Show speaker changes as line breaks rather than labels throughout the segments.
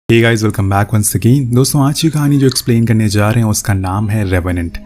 हे guys, welcome back once again. दोस्तों, आज की कहानी जो एक्सप्लेन करने जा रहे हैं उसका नाम है रेवेनेंट।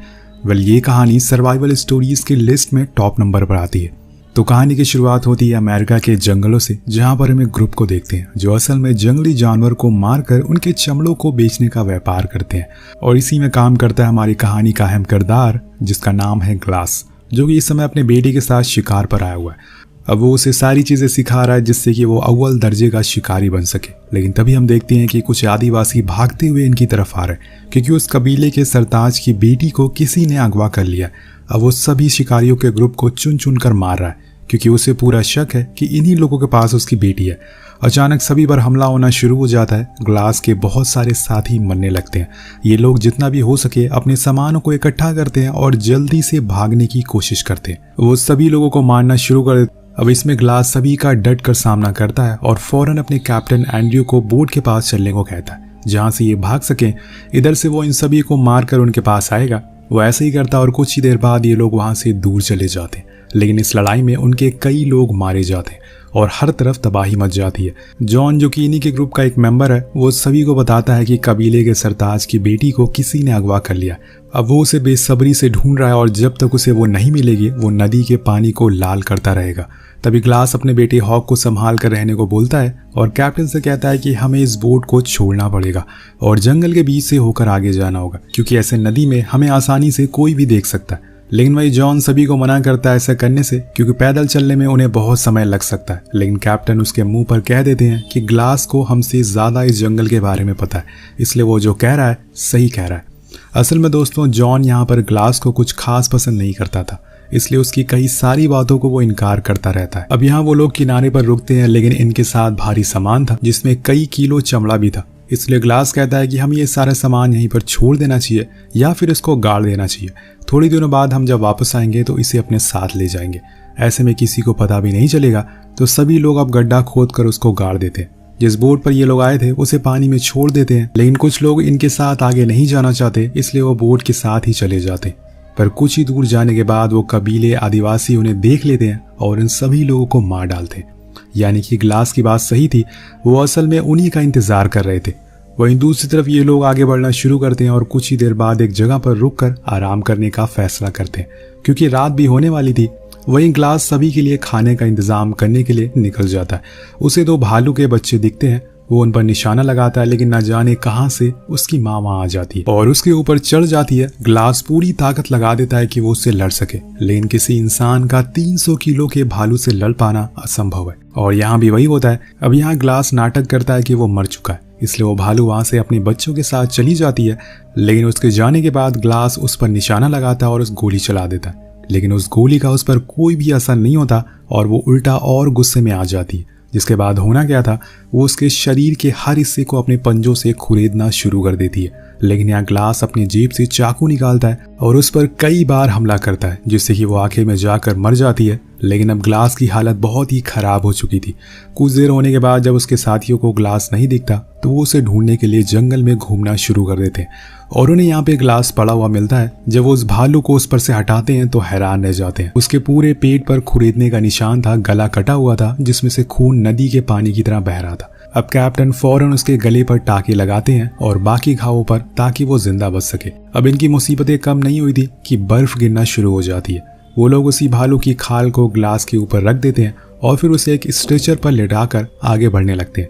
ये कहानी सर्वाइवल स्टोरीज की लिस्ट में टॉप नंबर पर आती है। तो कहानी की शुरुआत होती है अमेरिका के जंगलों से, जहां पर हम एक ग्रुप को देखते हैं जो असल में जंगली जानवर को मारकर उनके चमड़ों को बेचने का व्यापार करते हैं। और इसी में काम करता है हमारी कहानी का अहम किरदार, जिसका नाम है ग्लास, जो कि इस समय अपने बेटे के साथ शिकार पर आया हुआ है। अब वो उसे सारी चीजें सिखा रहा है जिससे कि वो अव्वल दर्जे का शिकारी बन सके। लेकिन तभी हम देखते हैं कि कुछ आदिवासी भागते हुए इनकी तरफ आ रहे हैं, क्योंकि उस कबीले के सरताज की बेटी को किसी ने अगवा कर लिया। अब वो सभी शिकारियों के ग्रुप को चुन चुन कर मार रहा है, क्योंकि उसे पूरा शक है कि इन्हीं लोगों के पास उसकी बेटी है। अचानक सभी पर हमला होना शुरू हो जाता है। ग्लास के बहुत सारे साथी मरने लगते हैं। ये लोग जितना भी हो सके अपने सामानों को इकट्ठा करते हैं और जल्दी से भागने की कोशिश करते हैं। वो सभी लोगों को मारना शुरू कर देते। अब इसमें ग्लास सभी का डट कर सामना करता है और फौरन अपने कैप्टन एंड्रयू को बोट के पास चलने को कहता है, जहां से ये भाग सके। इधर से वो इन सभी को मारकर उनके पास आएगा। वो ऐसे ही करता और कुछ ही देर बाद ये लोग वहां से दूर चले जाते हैं। लेकिन इस लड़ाई में उनके कई लोग मारे जाते हैं और हर तरफ तबाही मच जाती है। जॉन, जो कि इन्हीं के ग्रुप का एक मेंबर है, वो सभी को बताता है कि कबीले के सरताज की बेटी को किसी ने अगवा कर लिया। अब वो उसे बेसब्री से ढूंढ रहा है और जब तक उसे वो नहीं मिलेगी वो नदी के पानी को लाल करता रहेगा। तभी ग्लास अपने बेटे हॉक को संभाल कर रहने को बोलता है और कैप्टन से कहता है कि हमें इस बोट को छोड़ना पड़ेगा और जंगल के बीच से होकर आगे जाना होगा, क्योंकि ऐसे नदी में हमें आसानी से कोई भी देख सकता है। लेकिन वही जॉन सभी को मना करता है ऐसा करने से, क्योंकि पैदल चलने में उन्हें बहुत समय लग सकता है। लेकिन कैप्टन उसके मुंह पर कह देते हैं कि ग्लास को हमसे ज्यादा इस जंगल के बारे में पता है, इसलिए वो जो कह रहा है सही कह रहा है। असल में दोस्तों, जॉन यहाँ पर ग्लास को कुछ खास पसंद नहीं करता था, इसलिए उसकी कई सारी बातों को वो इनकार करता रहता है। अब यहाँ वो लोग किनारे पर रुकते हैं, लेकिन इनके साथ भारी सामान था जिसमें कई किलो चमड़ा भी था। इसलिए ग्लास कहता है कि हम ये सारा सामान यहीं पर छोड़ देना चाहिए या फिर इसको गाड़ देना चाहिए। थोड़ी दिनों बाद हम जब वापस आएंगे तो इसे अपने साथ ले जाएंगे। ऐसे में किसी को पता भी नहीं चलेगा। तो सभी लोग अब गड्ढा खोद कर उसको गाड़ देते हैं। जिस बोट पर ये लोग आए थे उसे पानी में छोड़ देते हैं, लेकिन कुछ लोग इनके साथ आगे नहीं जाना चाहते, इसलिए वो बोट के साथ ही चले जाते हैं। पर कुछ ही दूर जाने के बाद वो कबीले आदिवासी उन्हें देख लेते हैं और इन सभी लोगों को मार डालते हैं। यानी कि ग्लास की बात सही थी, वो असल में उन्हीं का इंतजार कर रहे थे। वहीं दूसरी तरफ ये लोग आगे बढ़ना शुरू करते हैं और कुछ ही देर बाद एक जगह पर रुककर आराम करने का फैसला करते हैं, क्योंकि रात भी होने वाली थी। वहीं ग्लास सभी के लिए खाने का इंतजाम करने के लिए निकल जाता है। उसे दो भालू के बच्चे दिखते हैं। वो उन पर निशाना लगाता है, लेकिन न जाने कहां से उसकी माँ वहां आ जाती है और उसके ऊपर चढ़ जाती है। ग्लास पूरी ताकत लगा देता है कि वो उससे लड़ सके, लेकिन किसी इंसान का 300 किलो के भालू से लड़ पाना असंभव है। और यहाँ भी वही होता है। अब यहाँ ग्लास नाटक करता है कि वो मर चुका है, इसलिए वो भालू वहां से अपने बच्चों के साथ चली जाती है। लेकिन उसके जाने के बाद ग्लास उस पर निशाना लगाता है और उस गोली चला देता है, लेकिन उस गोली का उस पर कोई भी असर नहीं होता और वो उल्टा और गुस्से में आ जाती है। जिसके बाद होना क्या था, वो उसके शरीर के हर हिस्से को अपने पंजों से खुरेदना शुरू कर देती है। लेकिन यहाँ ग्लास अपनी जेब से चाकू निकालता है और उस पर कई बार हमला करता है, जिससे कि वो आखिर में जाकर मर जाती है। लेकिन अब ग्लास की हालत बहुत ही खराब हो चुकी थी। कुछ देर होने के बाद जब उसके साथियों को ग्लास नहीं दिखता तो वो उसे ढूंढने के लिए जंगल में घूमना शुरू कर देते हैं और उन्हें यहाँ पे ग्लास पड़ा हुआ मिलता है। जब वो उस भालू को उस पर से हटाते हैं तो हैरान रह जाते हैं। उसके पूरे पेट पर खुरेदने का निशान था, गला कटा हुआ था जिसमें से खून नदी के पानी की तरह बह रहा था। अब कैप्टन फौरन उसके गले पर टाके लगाते हैं और बाकी घावों पर, ताकि वो जिंदा बच सके। अब इनकी मुसीबतें कम नहीं हुई थी कि बर्फ गिरना शुरू हो जाती है। वो लोग उसी भालू की खाल को ग्लास के ऊपर रख देते हैं और फिर उसे एक स्ट्रेचर पर लिटाकर आगे बढ़ने लगते हैं।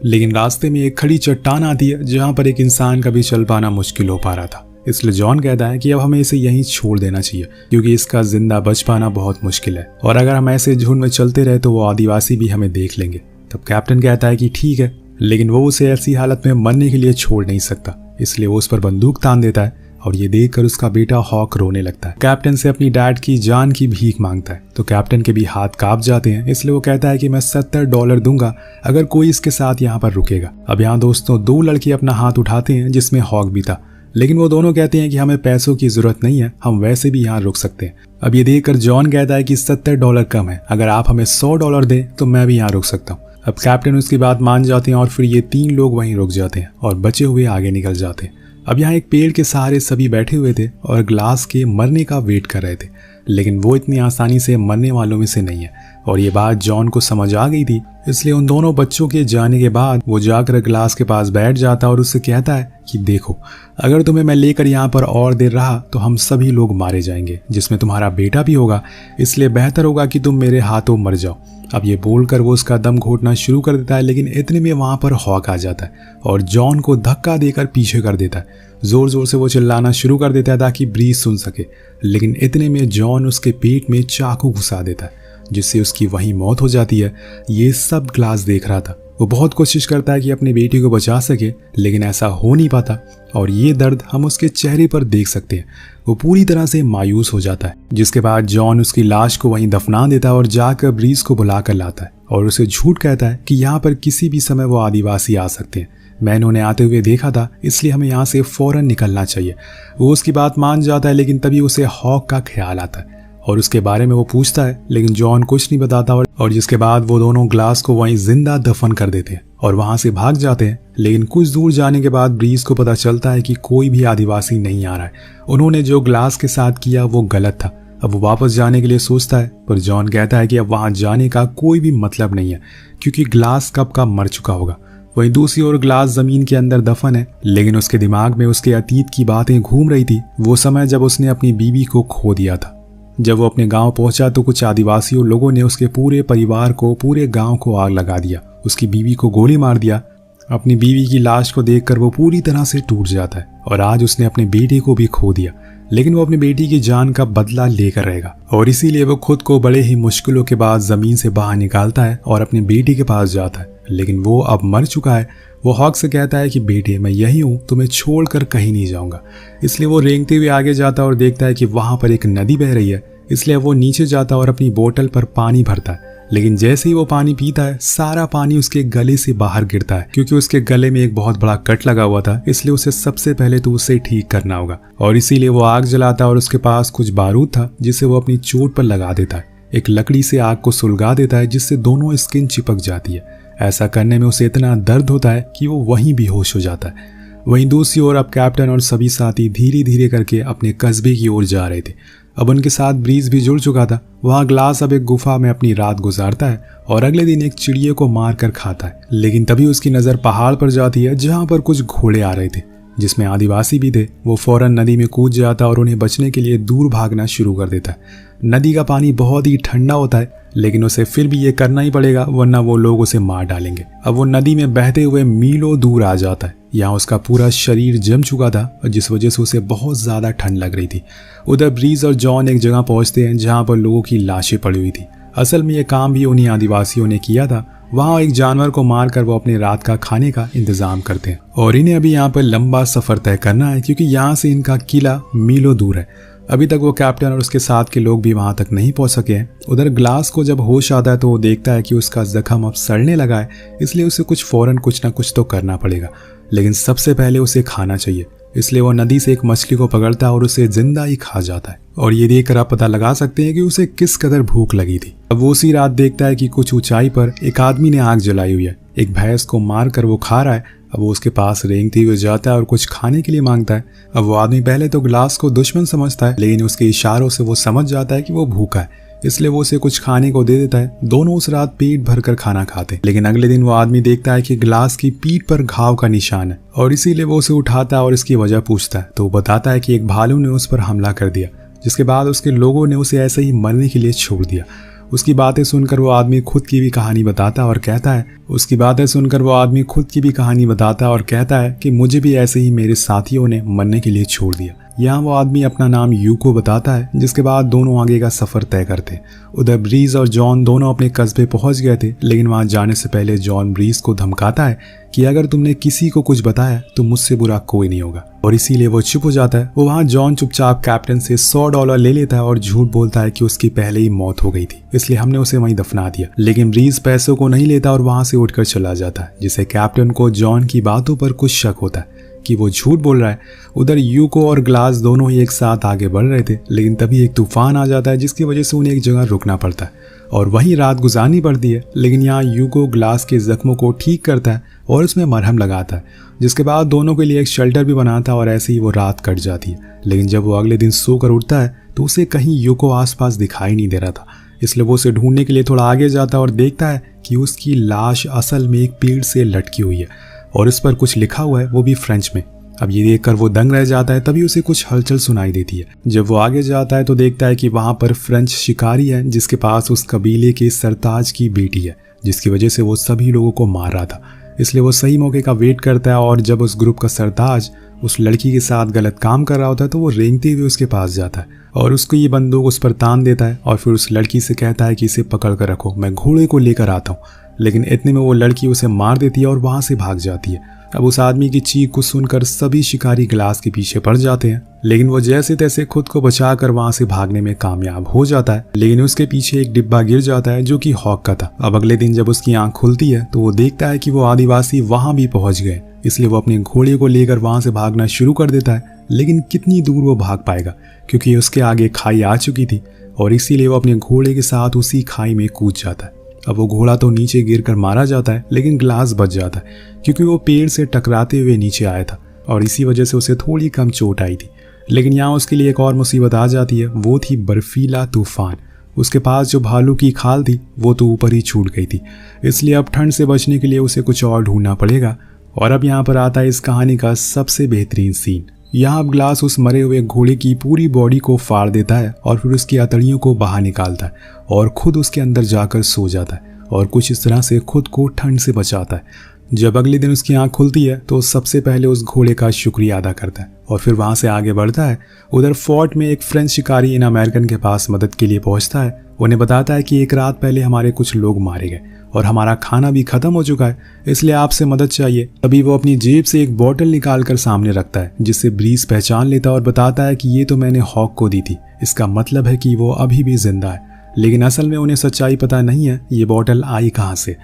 लेकिन रास्ते में एक खड़ी चट्टान आती है जहां पर एक इंसान का भी चल पाना मुश्किल हो पा रहा था। इसलिए जॉन कहता है कि अब हमें इसे यहीं छोड़ देना चाहिए, क्योंकि इसका जिंदा बच पाना बहुत मुश्किल है और अगर हम ऐसे झुंड में चलते रहे तो वो आदिवासी भी हमें देख लेंगे। तब कैप्टन कहता है कि ठीक है, लेकिन वो उसे ऐसी हालत में मरने के लिए छोड़ नहीं सकता, इसलिए वो उस पर बंदूक तान देता है और ये देखकर उसका बेटा हॉक रोने लगता है। कैप्टन से अपनी डैड की जान की भीख मांगता है तो कैप्टन के भी हाथ कांप जाते हैं, इसलिए वो कहता है कि मैं $70 दूंगा अगर कोई इसके साथ यहाँ पर रुकेगा। अब यहाँ दोस्तों दो लड़के अपना हाथ उठाते हैं जिसमें हॉक भी था, लेकिन वो दोनों कहते हैं कि हमें पैसों की जरूरत नहीं है, हम वैसे भी यहाँ रुक सकते हैं। अब ये देखकर जॉन कहता है कि $70 कम है, अगर आप हमें $100 दें तो मैं भी यहाँ रुक सकता हूँ। अब कैप्टन उसकी बात मान जाते हैं और फिर ये तीन लोग वहीं रुक जाते हैं और बचे हुए आगे निकल जाते हैं। अब यहाँ एक पेड़ के सहारे सभी बैठे हुए थे और ग्लास के मरने का वेट कर रहे थे, लेकिन वो इतनी आसानी से मरने वालों में से नहीं है और ये बात जॉन को समझ आ गई थी, इसलिए उन दोनों बच्चों के जाने के बाद वो जाकर ग्लास के पास बैठ जाता और उससे कहता है कि देखो, अगर तुम्हें मैं लेकर यहाँ पर और देर रहा तो हम सभी लोग मारे जाएंगे, जिसमें तुम्हारा बेटा भी होगा, इसलिए बेहतर होगा कि तुम मेरे हाथों मर जाओ। अब ये बोलकर वो उसका दम घोटना शुरू कर देता है, लेकिन इतने में वहां पर हॉक आ जाता है और जॉन को धक्का देकर पीछे कर देता है। जोर जोर से वो चिल्लाना शुरू कर देता है ताकि ब्रीज सुन सके, लेकिन इतने में जॉन उसके पेट में चाकू घुसा देता है, जिससे उसकी वहीं मौत हो जाती है। ये सब ग्लास देख रहा था। वो बहुत कोशिश करता है कि अपनी बेटी को बचा सके, लेकिन ऐसा हो नहीं पाता और ये दर्द हम उसके चेहरे पर देख सकते हैं। वो पूरी तरह से मायूस हो जाता है, जिसके बाद जॉन उसकी लाश को वहीं दफना देता है और जाकर ब्रीज को बुला कर लाता है और उसे झूठ कहता है कि यहाँ पर किसी भी समय वो आदिवासी आ सकते हैं। मैंने उन्हें आते हुए देखा था, इसलिए हमें यहाँ से फौरन निकलना चाहिए। वो उसकी बात मान जाता है, लेकिन तभी उसे हॉक का ख्याल आता है और उसके बारे में वो पूछता है, लेकिन जॉन कुछ नहीं बताता और जिसके बाद वो दोनों ग्लास को वहीं जिंदा दफन कर देते हैं और वहां से भाग जाते हैं। लेकिन कुछ दूर जाने के बाद ब्रीज को पता चलता है कि कोई भी आदिवासी नहीं आ रहा है। उन्होंने जो ग्लास के साथ किया वो गलत था। अब वो वापस जाने के लिए सोचता है, पर जॉन कहता है कि अब वहां जाने का कोई भी मतलब नहीं है, क्योंकि ग्लास कब का मर चुका होगा। वहीं दूसरी ओर ग्लास जमीन के अंदर दफन है, लेकिन उसके दिमाग में उसके अतीत की बातें घूम रही थी। वो समय जब उसने अपनी बीवी को खो दिया था। जब वो अपने गांव पहुंचा तो कुछ आदिवासियों लोगों ने उसके पूरे परिवार को, पूरे गांव को आग लगा दिया, उसकी बीवी को गोली मार दिया। अपनी बीवी की लाश को देखकर वो पूरी तरह से टूट जाता है और आज उसने अपने बेटे को भी खो दिया, लेकिन वो अपनी बेटी की जान का बदला लेकर रहेगा और इसीलिए वो खुद को बड़े ही मुश्किलों के बाद जमीन से बाहर निकालता है और अपनी बेटी के पास जाता है, लेकिन वो अब मर चुका है। वो हॉक से कहता है कि बेटे, मैं यही हूँ, तुम्हें छोड़कर कहीं नहीं जाऊंगा। इसलिए वो रेंगते हुए आगे जाता और देखता है कि वहां पर एक नदी बह रही है, इसलिए वो नीचे जाता और अपनी बोतल पर पानी भरता है। लेकिन जैसे ही वो पानी पीता है, सारा पानी उसके गले से बाहर गिरता है, क्योंकि उसके गले में एक बहुत बड़ा कट लगा हुआ था। इसलिए उसे सबसे पहले तो उसे ठीक करना होगा और इसीलिए वो आग जलाता है और उसके पास कुछ बारूद था, जिसे वो अपनी चोट पर लगा देता है। एक लकड़ी से आग को सुलगा देता है, जिससे दोनों स्किन चिपक जाती है। ऐसा करने में उसे इतना दर्द होता है कि वो वहीं बेहोश हो जाता है। वहीं दूसरी ओर अब कैप्टन और सभी साथी धीरे धीरे करके अपने कस्बे की ओर जा रहे थे। अब उनके साथ ब्रीज भी जुड़ चुका था। वहां ग्लास अब एक गुफा में अपनी रात गुजारता है और अगले दिन एक चिड़िया को मार कर खाता है। लेकिन तभी उसकी नजर पहाड़ पर जाती है, जहां पर कुछ घोड़े आ रहे थे, जिसमें आदिवासी भी थे। वो फौरन नदी में कूद जाता और उन्हें बचने के लिए दूर भागना शुरू कर देता है। नदी का पानी बहुत ही ठंडा होता है, लेकिन उसे फिर भी ये करना ही पड़ेगा, वरना वो लोग उसे मार डालेंगे। अब वो नदी में बहते हुए मीलों दूर आ जाता है। यहाँ उसका पूरा शरीर जम चुका था, जिस वजह से उसे बहुत ज्यादा ठंड लग रही थी। उधर ब्रीज और जॉन एक जगह पहुंचते हैं जहाँ पर लोगों की लाशें पड़ी हुई थी। असल में ये काम भी उन्हीं आदिवासियों ने किया था। वहाँ एक जानवर को मारकर वो अपने रात का खाने का इंतजाम करते हैं और इन्हें अभी यहाँ पर लंबा सफर तय करना है, क्योंकि यहाँ से इनका किला मीलों दूर है। अभी तक वो कैप्टन और उसके साथ के लोग भी वहां तक नहीं पहुंच सके हैं। उधर ग्लास को जब होश आता है तो वो देखता है कि उसका जख्म अब सड़ने लगा है, इसलिए उसे फौरन कुछ ना कुछ तो करना पड़ेगा, लेकिन सबसे पहले उसे खाना चाहिए। इसलिए वो नदी से एक मछली को पकड़ता है और उसे जिंदा ही खा जाता है। और ये देखकर आप पता लगा सकते हैं कि उसे किस कदर भूख लगी थी। अब वो उसी रात देखता है कि कुछ ऊंचाई पर एक आदमी ने आग जलाई हुई है। एक भैंस को मार कर वो खा रहा है। अब वो उसके पास रेंगते हुए जाता है और कुछ खाने के लिए मांगता है। अब वो आदमी पहले तो ग्लास को दुश्मन समझता है, लेकिन उसके इशारों से वो समझ जाता है कि वो भूखा है, इसलिए वो उसे कुछ खाने को दे देता है। दोनों उस रात पेट भरकर खाना खाते। लेकिन अगले दिन वो आदमी देखता है कि ग्लास की पीठ पर घाव का निशान है और इसीलिए वो उसे उठाता है और इसकी वजह पूछता है। तो वो बताता है कि एक भालू ने उस पर हमला कर दिया, जिसके बाद उसके लोगों ने उसे ऐसे ही मरने के लिए छोड़ दिया। उसकी बातें सुनकर वो आदमी खुद की भी कहानी बताता और कहता है कि मुझे भी ऐसे ही मेरे साथियों ने मरने के लिए छोड़ दिया। यहाँ वो आदमी अपना नाम यूको बताता है, जिसके बाद दोनों आगे का सफर तय करते। उधर ब्रीज और जॉन दोनों अपने कस्बे पहुंच गए थे, लेकिन वहां जाने से पहले जॉन ब्रीज को धमकाता है कि अगर तुमने किसी को कुछ बताया तो मुझसे बुरा कोई नहीं होगा, और इसीलिए वो चुप हो जाता है। वो वहां जॉन चुपचाप कैप्टन से $100 ले लेता है और झूठ बोलता है कि उसकी पहले ही मौत हो गई थी, इसलिए हमने उसे वहीं दफना दिया। लेकिन ब्रीज पैसों को नहीं लेता और वहां से उठकर चला जाता है, जिससे कैप्टन को जॉन की बातों पर कुछ शक होता है कि वो झूठ बोल रहा है। उधर यूको और ग्लास दोनों ही एक साथ आगे बढ़ रहे थे, लेकिन तभी एक तूफान आ जाता है, जिसकी वजह से उन्हें एक जगह रुकना पड़ता है और वहीं रात गुजारनी पड़ती है। लेकिन यहाँ यूको ग्लास के जख्मों को ठीक करता है और उसमें मरहम लगाता है, जिसके बाद दोनों के लिए एक शेल्टर भी बनाता है और ऐसे ही वो रात कट जाती है। लेकिन जब वो अगले दिन सोकर उठता है तो उसे कहीं यूको आसपास दिखाई नहीं दे रहा था। इसलिए वो उसे ढूंढने के लिए थोड़ा आगे जाता है और देखता है कि उसकी लाश असल में एक पेड़ से लटकी हुई है और इस पर कुछ लिखा हुआ है, वो भी फ्रेंच में। अब ये देखकर वो दंग रह जाता है। तभी उसे कुछ हलचल सुनाई देती है। जब वो आगे जाता है तो देखता है कि वहां पर फ्रेंच शिकारी है जिसके पास उस कबीले के सरताज की बेटी है, जिसकी वजह से वो सभी लोगों को मार रहा था। इसलिए वो सही मौके का वेट करता है और जब उस ग्रुप का सरताज उस लड़की के साथ गलत काम कर रहा होता है तो वो रेंगते हुए उसके पास जाता है और उसको ये बंदूक उस पर तान देता है और फिर उस लड़की से कहता है कि इसे पकड़ कर रखो, मैं घोड़े को लेकर आता हूँ। लेकिन इतने में वो लड़की उसे मार देती है और वहां से भाग जाती है। अब उस आदमी की चीख को सुनकर सभी शिकारी ग्लास के पीछे पड़ जाते हैं, लेकिन वो जैसे तैसे खुद को बचाकर वहां से भागने में कामयाब हो जाता है। लेकिन उसके पीछे एक डिब्बा गिर जाता है जो कि हॉक का था। अब अगले दिन जब उसकी आंख खुलती है तो वो देखता है कि वो आदिवासी वहां भी पहुंच गए। इसलिए वो अपने घोड़े को लेकर वहां से भागना शुरू कर देता है, लेकिन कितनी दूर वो भाग पाएगा क्योंकि उसके आगे खाई आ चुकी थी और इसीलिए वो अपने घोड़े के साथ उसी खाई में कूद जाता है। अब वो घोड़ा तो नीचे गिरकर मारा जाता है, लेकिन ग्लास बच जाता है क्योंकि वो पेड़ से टकराते हुए नीचे आया था और इसी वजह से उसे थोड़ी कम चोट आई थी। लेकिन यहाँ उसके लिए एक और मुसीबत आ जाती है, वो थी बर्फीला तूफान। उसके पास जो भालू की खाल थी वो तो ऊपर ही छूट गई थी, इसलिए अब ठंड से बचने के लिए उसे कुछ और ढूंढना पड़ेगा। और अब यहाँ पर आता है इस कहानी का सबसे बेहतरीन सीन। यहाँ अब ग्लास उस मरे हुए घोड़े की पूरी बॉडी को फाड़ देता है और फिर उसकी अतड़ियों को बाहर निकालता है और खुद उसके अंदर जाकर सो जाता है और कुछ इस तरह से खुद को ठंड से बचाता है। जब अगले दिन उसकी आंख खुलती है तो सबसे पहले उस घोड़े का शुक्रिया अदा करता है और फिर वहां से आगे बढ़ता है। उधर फोर्ट में एक फ्रेंच शिकारी इन अमेरिकन के पास मदद के लिए पहुंचता है। उन्हें बताता है कि एक रात पहले हमारे कुछ लोग मारे गए और हमारा खाना भी खत्म हो चुका है, इसलिए आपसे मदद चाहिए। तभी वो अपनी जेब से एक बोतल निकाल कर सामने रखता है, जिससे ब्रीज पहचान लेता है और बताता है कि ये तो मैंने हॉक को दी थी, इसका मतलब है कि वो अभी भी जिंदा है। लेकिन असल में उन्हें सच्चाई पता नहीं है ये बोतल आई कहाँ से।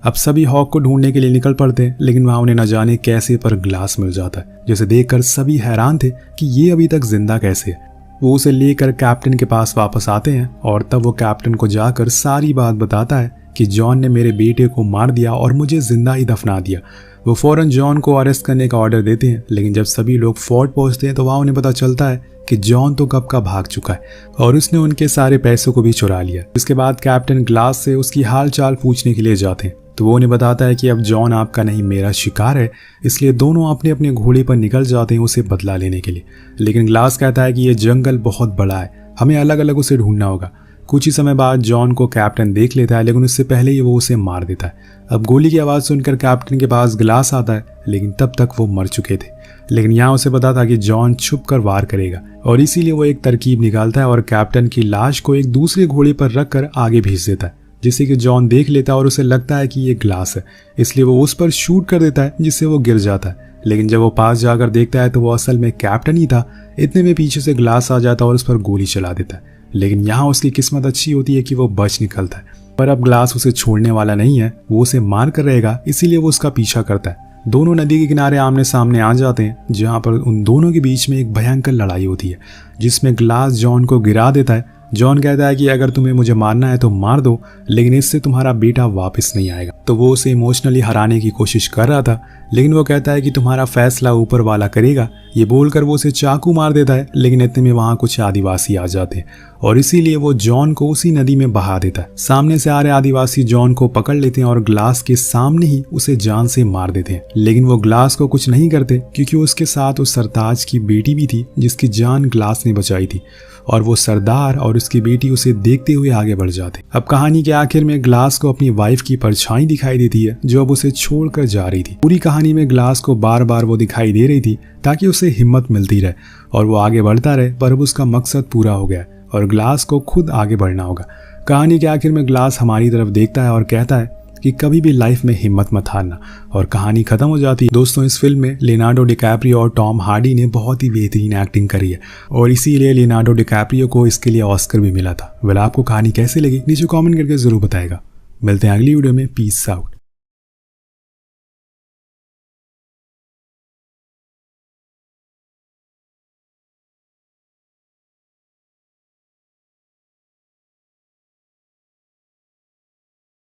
अब सभी हॉक को ढूंढने के लिए निकल पड़ते हैं, लेकिन वहां उन्हें न जाने कैसे पर ग्लास मिल जाता है, जिसे देखकर सभी हैरान थे कि ये अभी तक जिंदा कैसे है। वो उसे लेकर कैप्टन के पास वापस आते हैं और तब वो कैप्टन को जाकर सारी बात बताता है कि जॉन ने मेरे बेटे को मार दिया और मुझे जिंदा ही दफना दिया। वो फौरन जॉन को अरेस्ट करने का ऑर्डर देते हैं, लेकिन जब सभी लोग फोर्ट पहुंचते हैं तो वहां उन्हें पता चलता है कि जॉन तो कब का भाग चुका है और उसने उनके सारे पैसों को भी चुरा लिया। इसके बाद कैप्टन ग्लास से उसकी हाल चाल पूछने के लिए जाते हैं तो वो उन्हें बताता है कि अब जॉन आपका नहीं मेरा शिकार है, इसलिए दोनों अपने अपने घोड़े पर निकल जाते हैं उसे बदला लेने के लिए। लेकिन ग्लास कहता है कि यह जंगल बहुत बड़ा है, हमें अलग अलग उसे ढूंढना होगा। कुछ ही समय बाद जॉन को कैप्टन देख लेता है, लेकिन उससे पहले ही वो उसे मार देता है। अब गोली की आवाज़ सुनकर कैप्टन के पास ग्लास आता है, लेकिन तब तक वो मर चुके थे। लेकिन यहाँ उसे पता था कि जॉन छुप कर वार करेगा और इसीलिए वो एक तरकीब निकालता है और कैप्टन की लाश को एक दूसरे घोड़े पर रखकर आगे भेज देता है, जिससे कि जॉन देख लेता है और उसे लगता है कि ये ग्लास है, इसलिए वो उस पर शूट कर देता है जिससे वो गिर जाता है। लेकिन जब वो पास जाकर देखता है तो वो असल में कैप्टन ही था। इतने में पीछे से ग्लास आ जाता है और उस पर गोली चला देता है। लेकिन यहाँ उसकी किस्मत अच्छी होती है कि वो बच निकलता है, पर अब ग्लास उसे छोड़ने वाला नहीं है, वो उसे मार कर रहेगा, इसीलिए वो उसका पीछा करता है। दोनों नदी के किनारे आमने सामने आ जाते हैं, जहाँ पर उन दोनों के बीच में एक भयंकर लड़ाई होती है, जिसमें ग्लास जॉन को गिरा देता है। जॉन कहता है कि अगर तुम्हें मुझे मारना है तो मार दो, लेकिन इससे तुम्हारा बेटा वापस नहीं आएगा। तो वो उसे इमोशनली हराने की कोशिश कर रहा था, लेकिन वो कहता है कि तुम्हारा फैसला ऊपर वाला करेगा। ये बोलकर वो उसे चाकू मार देता है, लेकिन इतने में वहां कुछ आदिवासी आ जाते हैं और इसीलिए वो जॉन को उसी नदी में बहा देता है। सामने से आ रहे आदिवासी जॉन को पकड़ लेते हैं और ग्लास के सामने ही उसे जान से मार देते हैं। लेकिन वो ग्लास को कुछ नहीं करते, क्योंकि उसके साथ उस सरताज की बेटी भी थी जिसकी जान ग्लास ने बचाई थी, और वो सरदार और उसकी बेटी उसे देखते हुए आगे बढ़ जाते। अब कहानी के आखिर में ग्लास को अपनी वाइफ की परछाई दिखाई देती है, जो अब उसे छोड़कर जा रही थी। पूरी कहानी में ग्लास को बार बार वो दिखाई दे रही थी ताकि उसे हिम्मत मिलती रहे और वो आगे बढ़ता रहे, पर अब उसका मकसद पूरा हो गया और ग्लास को खुद आगे बढ़ना होगा। कहानी के आखिर में ग्लास हमारी तरफ देखता है और कहता है कि कभी भी लाइफ में हिम्मत मत हारना, और कहानी खत्म हो जाती है। दोस्तों, इस फिल्म में लियोनार्डो डिकैप्रियो और टॉम हार्डी ने बहुत ही बेहतरीन एक्टिंग करी है और इसीलिए लियोनार्डो डिकैप्रियो को इसके लिए ऑस्कर भी मिला था। वेल, आपको कहानी कैसे लगी नीचे कमेंट करके जरूर बताएगा। मिलते हैं अगली वीडियो में। Peace out.